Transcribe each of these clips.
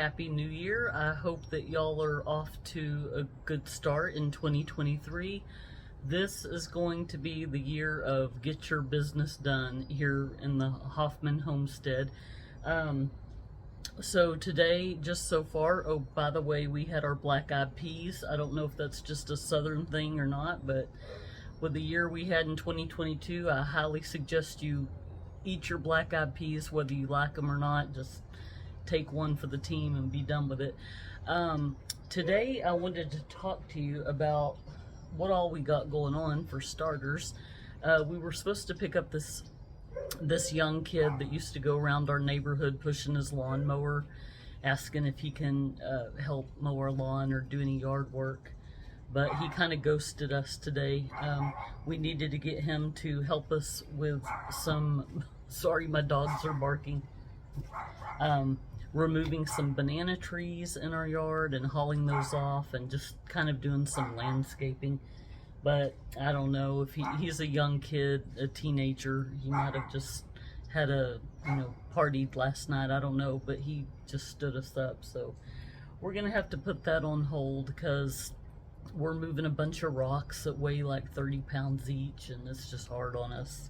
Happy New Year. I hope that y'all are off to a good start in 2023. This is going to be the year of get your business done here in the Hoffman homestead. So today, just so far, oh, by the way, we had our black-eyed peas. I don't know if that's just a southern thing or not, but with the year we had in 2022, I highly suggest you eat your black-eyed peas, whether you like them or not. Just take one for the team and be done with it. Today I wanted to talk to you about what all we got going on. For starters, we were supposed to pick up this young kid that used to go around our neighborhood pushing his lawnmower, asking if he can help mow our lawn or do any yard work, but he kind of ghosted us today. We needed to get him to help us with some, sorry, my dogs are barking, removing some banana trees in our yard and hauling those off and just kind of doing some landscaping. But I don't know if he's a young kid, a teenager. He might have just had a, partied last night. I don't know, but he just stood us up. So we're going to have to put that on hold because we're moving a bunch of rocks that weigh like 30 pounds each, and it's just hard on us.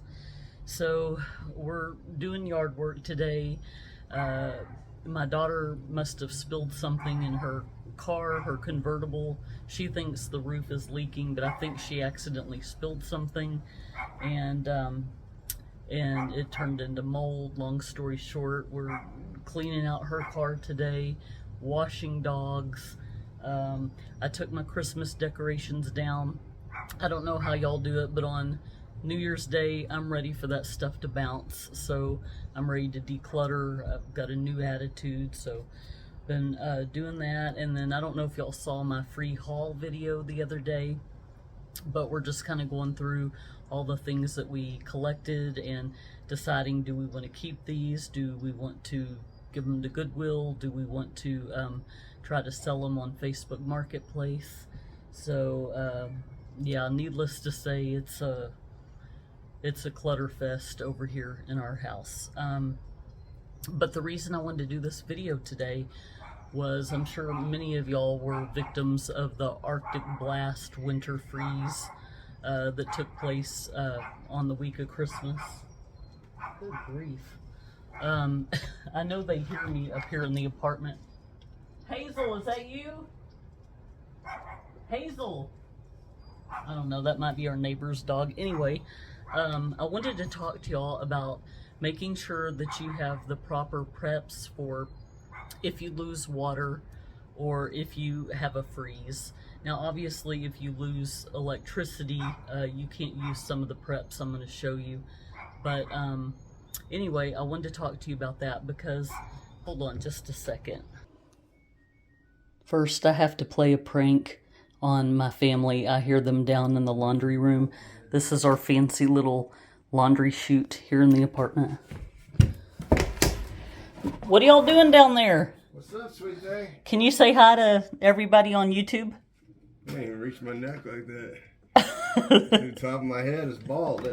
So we're doing yard work today. My daughter must have spilled something in her car, her convertible. She thinks the roof is leaking, but I think she accidentally spilled something, and it turned into mold. Long story short, we're cleaning out her car today, washing dogs. I took my Christmas decorations down. I don't know how y'all do it, but on New Year's Day, I'm ready for that stuff to bounce. So I'm ready to declutter. I've got a new attitude, so been doing that. And then I don't know if y'all saw my free haul video the other day, but we're just kind of going through all the things that we collected and deciding, do we want to keep these? Do we want to give them to Goodwill? Do we want to try to sell them on Facebook Marketplace? So yeah, needless to say, it's a clutter fest over here in our house. But the reason I wanted to do this video today was, I'm sure many of y'all were victims of the Arctic blast winter freeze that took place on the week of Christmas. Good grief. I know they hear me up here in the apartment. Hazel, is that you? Hazel! I don't know, that might be our neighbor's dog. Anyway, I wanted to talk to y'all about making sure that you have the proper preps for if you lose water or if you have a freeze. Now, obviously, if you lose electricity, you can't use some of the preps I'm going to show you. But anyway, I wanted to talk to you about that because, hold on just a second. First, I have to play a prank on my family. I hear them down in the laundry room. This is our fancy little laundry chute here in the apartment. What are y'all doing down there? What's up, sweet thing? Can you say hi to everybody on YouTube? I ain't even reach my neck like that. The top of my head is bald.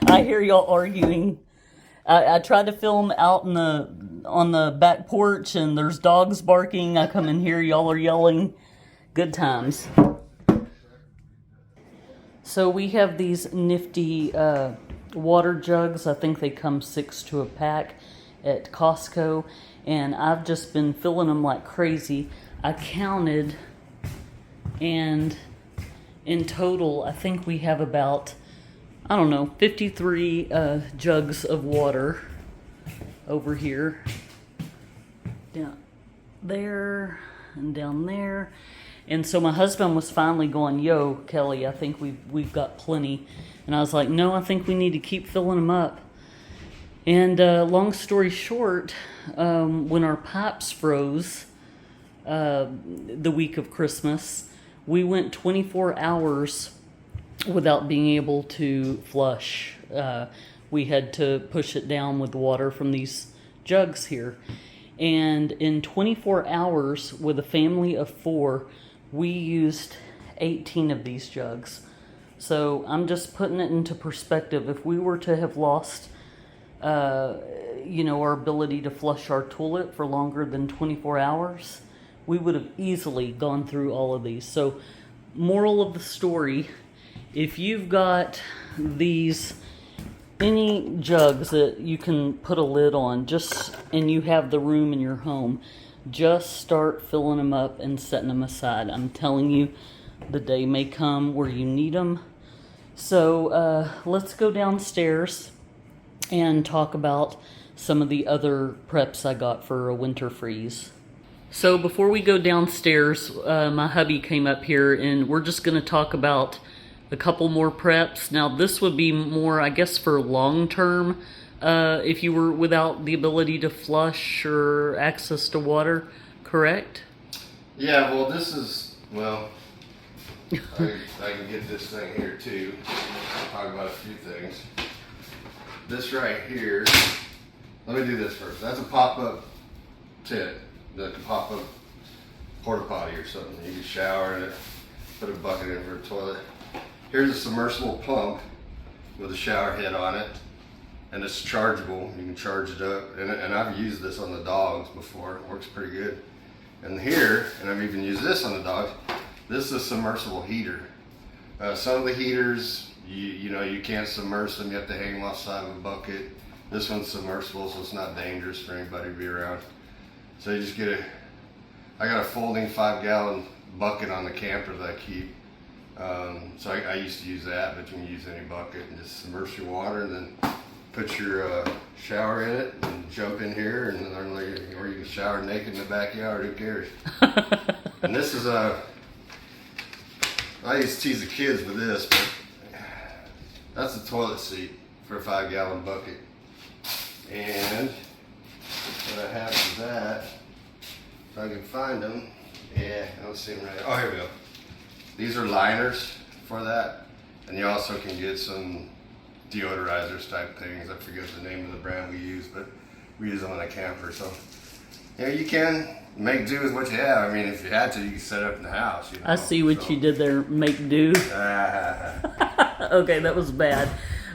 I hear y'all arguing. I tried to film out on the back porch, and there's dogs barking. I come in here, y'all are yelling. Good times. So we have these nifty water jugs. I think they come 6 to a pack at Costco, and I've just been filling them like crazy. I counted, and in total, I think we have about, 53 jugs of water over here. Down there and down there. And so my husband was finally going, yo, Kelly, I think we've got plenty. And I was like, no, I think we need to keep filling them up. And long story short, when our pipes froze the week of Christmas, we went 24 hours without being able to flush. We had to push it down with water from these jugs here. And in 24 hours, with a family of 4, we used 18 of these jugs. So I'm just putting it into perspective. If we were to have lost you know, our ability to flush our toilet for longer than 24 hours, we would have easily gone through all of these. So, moral of the story, if you've got these, any jugs that you can put a lid on, and you have the room in your home, just start filling them up and setting them aside. I'm telling you, the day may come where you need them. So let's go downstairs and talk about some of the other preps I got for a winter freeze. So before we go downstairs, my hubby came up here and we're just going to talk about a couple more preps. Now this would be more, I guess, for long term, if you were without the ability to flush or access to water, correct? Yeah, well this is, well, I can get this thing here too. I'll talk about a few things. This right here, let me do this first. That's a pop-up tent that can pop up porta potty or something. You can shower in it, put a bucket in for a toilet. Here's a submersible pump with a shower head on it, and it's chargeable. You can charge it up, and I've used this on the dogs before. It works pretty good. And here, and I've even used this on the dogs, this is a submersible heater. Some of the heaters, you know, you can't submerge them. You have to hang them off the side of a bucket. This one's submersible, so it's not dangerous for anybody to be around. So you just get I got a folding 5-gallon bucket on the camper that I keep. So I used to use that, but you can use any bucket and just submerge your water and then put your shower in it and jump in here, and then, or you can shower naked in the backyard, who cares? And this is I used to tease the kids with this, but that's a toilet seat for a 5-gallon bucket. And what I have is that, if I can find them, yeah, I don't see them right now. Oh, here we go. These are liners for that, and you also can get some deodorizers type things. I forget the name of the brand we use, but we use them on a camper. So, you know, you can make do with what you have. I mean, if you had to, you can set it up in the house. You know? I see what you did there, make do. Okay, that was bad.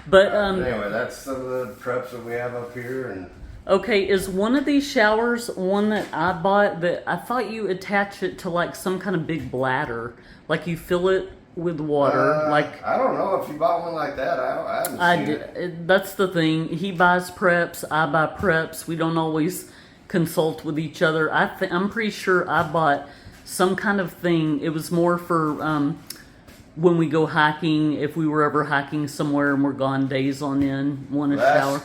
But anyway, that's some of the preps that we have up here. And okay, is one of these showers one that I bought that I thought you attach it to like some kind of big bladder, like you fill it with water? Like I don't know if you bought one like that. I haven't seen it. That's the thing. He buys preps, I buy preps. We don't always consult with each other. I'm pretty sure I bought some kind of thing. It was more for when we go hiking, if we were ever hiking somewhere and we're gone days on end, want a shower.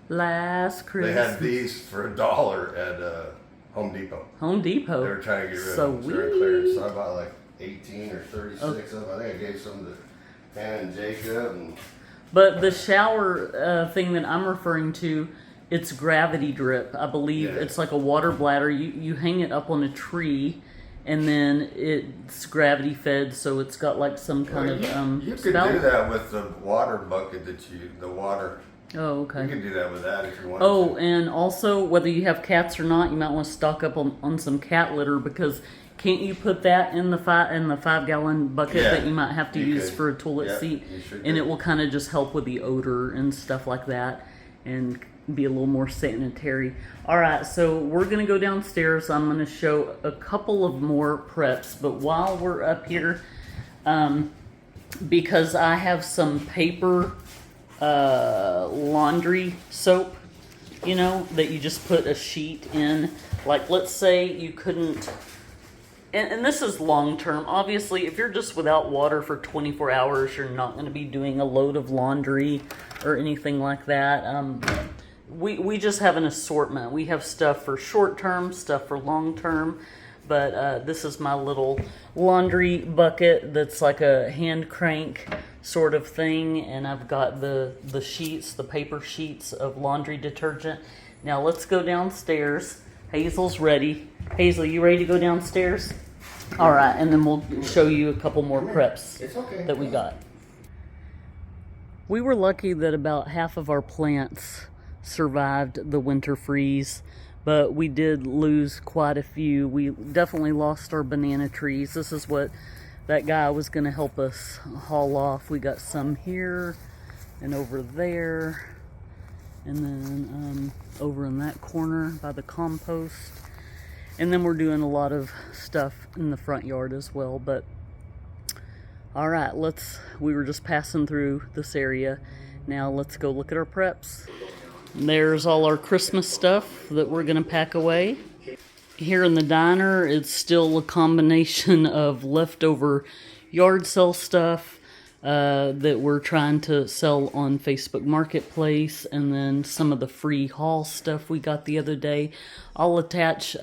Last Christmas, they had these for $1 at Home Depot. Home Depot. They were trying to get rid of them. They're clearance. So I bought like 18 or 36 of them. I think I gave some to Hannah and Jacob. But the shower thing that I'm referring to, it's gravity drip. I believe it's like a water bladder. You hang it up on a tree, and then it's gravity fed, so it's got like some kind of you could do that with the water bucket the water. Oh, okay. You can do that with that if you want. Oh, and also, whether you have cats or not, you might want to stock up on some cat litter, because can't you put that in the 5-gallon bucket that you might have to use for a toilet seat, and it will kind of just help with the odor and stuff like that, and be a little more sanitary. All right, so we're gonna go downstairs. I'm gonna show a couple of more preps, but while we're up here, because I have some paper laundry soap, you know, that you just put a sheet in. Like, let's say you couldn't, and this is long term. Obviously, if you're just without water for 24 hours, you're not going to be doing a load of laundry or anything like that. We just have an assortment. We have stuff for short term, stuff for long term. But this is my little laundry bucket that's like a hand crank sort of thing, and I've got the sheets, the paper sheets of laundry detergent. Now let's go downstairs. Hazel's ready. Hazel, you ready to go downstairs? All right, and then we'll show you a couple more preps that we got. We were lucky that about half of our plants survived the winter freeze, but we did lose quite a few. We definitely lost our banana trees. This is what that guy was going to help us haul off. We got some here and over there And then over in that corner by the compost. And then we're doing a lot of stuff in the front yard as well. But all right, we were just passing through this area. Now let's go look at our preps. There's all our Christmas stuff that we're gonna pack away. Here in the diner, it's still a combination of leftover yard sale stuff that we're trying to sell on Facebook Marketplace, and then some of the free haul stuff we got the other day. I'll attach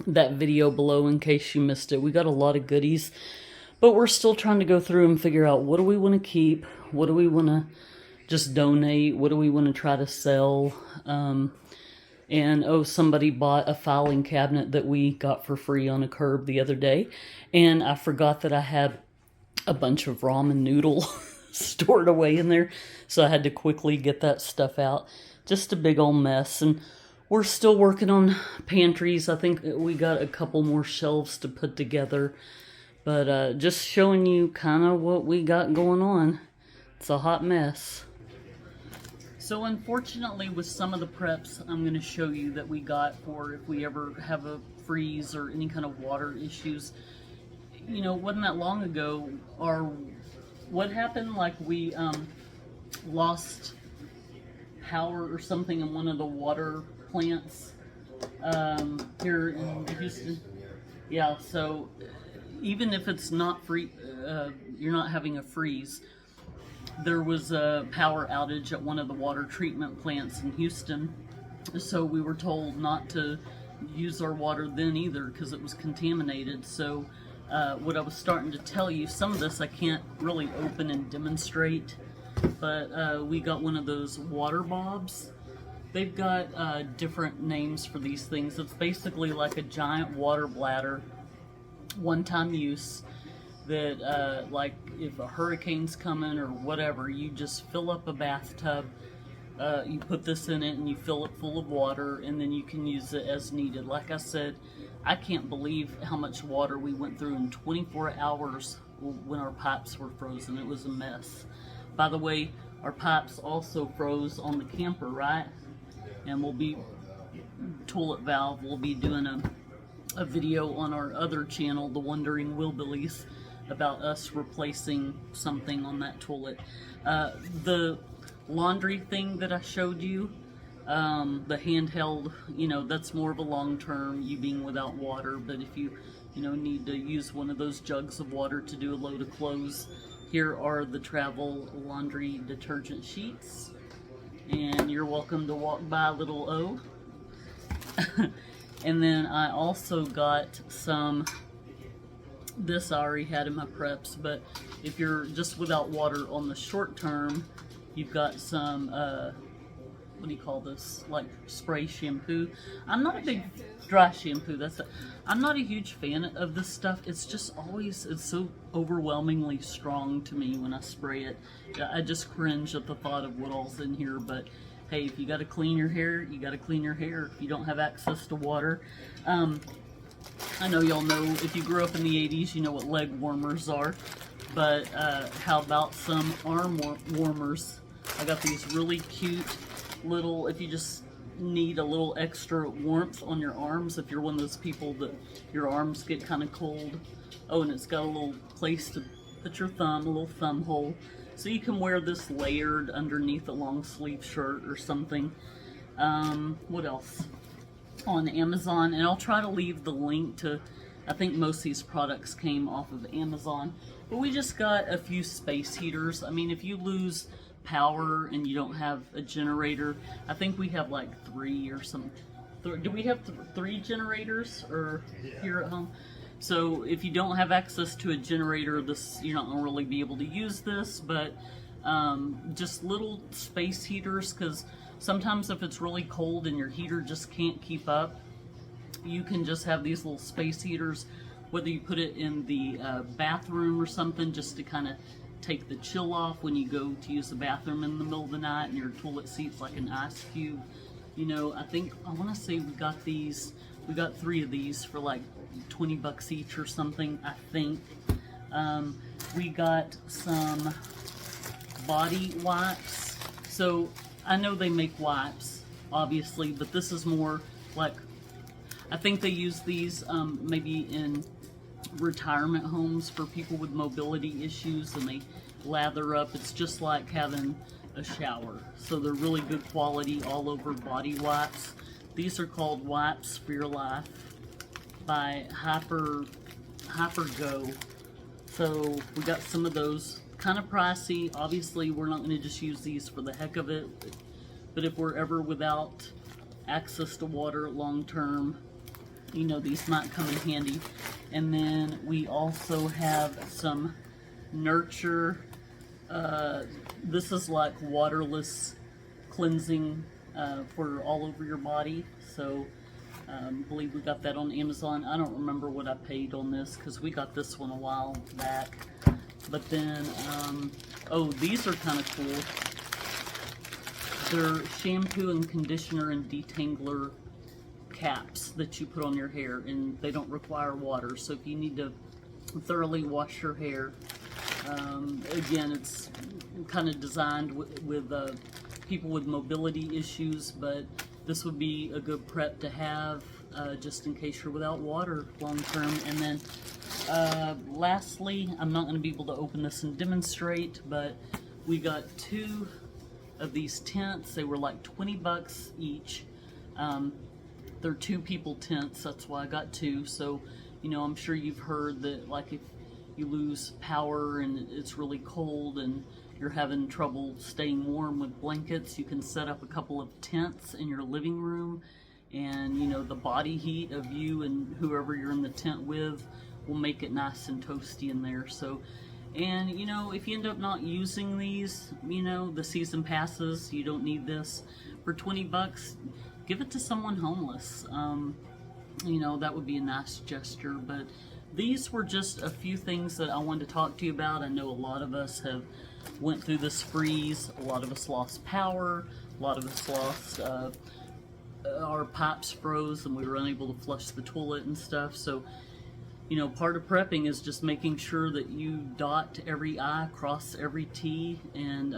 that video below in case you missed it. We got a lot of goodies, but we're still trying to go through and figure out what do we want to keep, what do we want to just donate, what do we want to try to sell. And somebody bought a filing cabinet that we got for free on a curb the other day, and I forgot that I had a bunch of ramen noodle stored away in there, so I had to quickly get that stuff out. Just a big old mess. And we're still working on pantries. I think we got a couple more shelves to put together, but just showing you kind of what we got going on. It's a hot mess. So unfortunately, with some of the preps I'm going to show you that we got for if we ever have a freeze or any kind of water issues, you know, wasn't that long ago, what happened, like we lost power or something in one of the water plants here in Houston. Yeah, so even if it's not free, you're not having a freeze, there was a power outage at one of the water treatment plants in Houston, so we were told not to use our water then either because it was contaminated. So what I was starting to tell you, some of this I can't really open and demonstrate, but we got one of those water bobs. They've got different names for these things. It's basically like a giant water bladder, one-time use, that like if a hurricane's coming or whatever, you just fill up a bathtub, you put this in it and you fill it full of water, and then you can use it as needed. Like I said, I can't believe how much water we went through in 24 hours when our pipes were frozen. It was a mess. By the way, our pipes also froze on the camper, right? And we'll be toilet valve. We'll be doing a video on our other channel, The Wandering Willbillies, about us replacing something on that toilet. The laundry thing that I showed you, the handheld, you know, that's more of a long-term, you being without water. But if you need to use one of those jugs of water to do a load of clothes, here are the travel laundry detergent sheets. And you're welcome to walk by little O. And then I also got some, this I already had in my preps, but if you're just without water on the short term, you've got some, what do you call this, like spray shampoo. I'm not a big dry shampoo, I'm not a huge fan of this stuff. It's just always, it's so overwhelmingly strong to me when I spray it. I just cringe at the thought of what all's in here. But hey, if you got to clean your hair, you got to clean your hair. If you don't have access to water, I know y'all know, if you grew up in the 80s, you know what leg warmers are. But how about some arm warmers? I got these really cute little, if you just need a little extra warmth on your arms, if you're one of those people that your arms get kind of cold. Oh, and it's got a little place to put your thumb, a little thumb hole. So you can wear this layered underneath a long sleeve shirt or something. What else? On Amazon, and I'll try to leave the link to, I think most of these products came off of Amazon, but we just got a few space heaters. I mean, if you lose power and you don't have a generator, I think we have like 3 or something. Do we have 3 generators or here at home? So if you don't have access to a generator, you're not going to really be able to use this, but just little space heaters, because sometimes if it's really cold and your heater just can't keep up, you can just have these little space heaters, whether you put it in the bathroom or something, just to kind of take the chill off when you go to use the bathroom in the middle of the night and your toilet seat's like an ice cube. You know, I want to say we got 3 of these for like $20 each or something, I think. We got some body wipes. So I know they make wipes, obviously, but this is more like, I think they use these maybe in retirement homes for people with mobility issues, and they lather up. It's just like having a shower. So they're really good quality all over body wipes. These are called Wipes for Your Life by Hypergo. So we got some of those. Kind of pricey. Obviously we're not going to just use these for the heck of it, but if we're ever without access to water long term, you know, these might come in handy. And then we also have some Nurture. This is like waterless cleansing for all over your body. So I believe we got that on Amazon. I don't remember what I paid on this because we got this one a while back. But then, oh, these are kind of cool. They're shampoo and conditioner and detangler caps that you put on your hair, and they don't require water. So if you need to thoroughly wash your hair, again, it's kind of designed with people with mobility issues, but this would be a good prep to have just in case you're without water long term. And then lastly, I'm not going to be able to open this and demonstrate, but we got 2 of these tents. They were like 20 bucks each. They're 2 people tents, that's why I got 2. So, you know, I'm sure you've heard that, like, if you lose power and it's really cold and you're having trouble staying warm with blankets, you can set up a couple of tents in your living room, and, you know, the body heat of you and whoever you're in the tent with will make it nice and toasty in there. So, and, you know, if you end up not using these, you know, the season passes, you don't need this. For 20 bucks, give it to someone homeless. You know, that would be a nice gesture. But these were just a few things that I wanted to talk to you about. I know a lot of us have went through this freeze. A lot of us lost power. A lot of us lost, our pipes froze and we were unable to flush the toilet and stuff. So, you know, part of prepping is just making sure that you dot every I, cross every T, and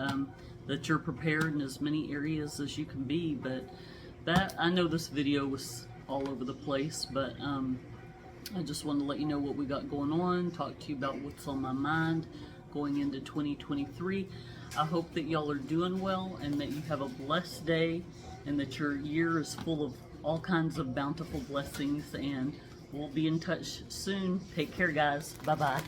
that you're prepared in as many areas as you can be. But that, I know this video was all over the place, but I just wanted to let you know what we got going on, talk to you about what's on my mind going into 2023. I hope that y'all are doing well and that you have a blessed day and that your year is full of all kinds of bountiful blessings, and we'll be in touch soon. Take care, guys. Bye-bye.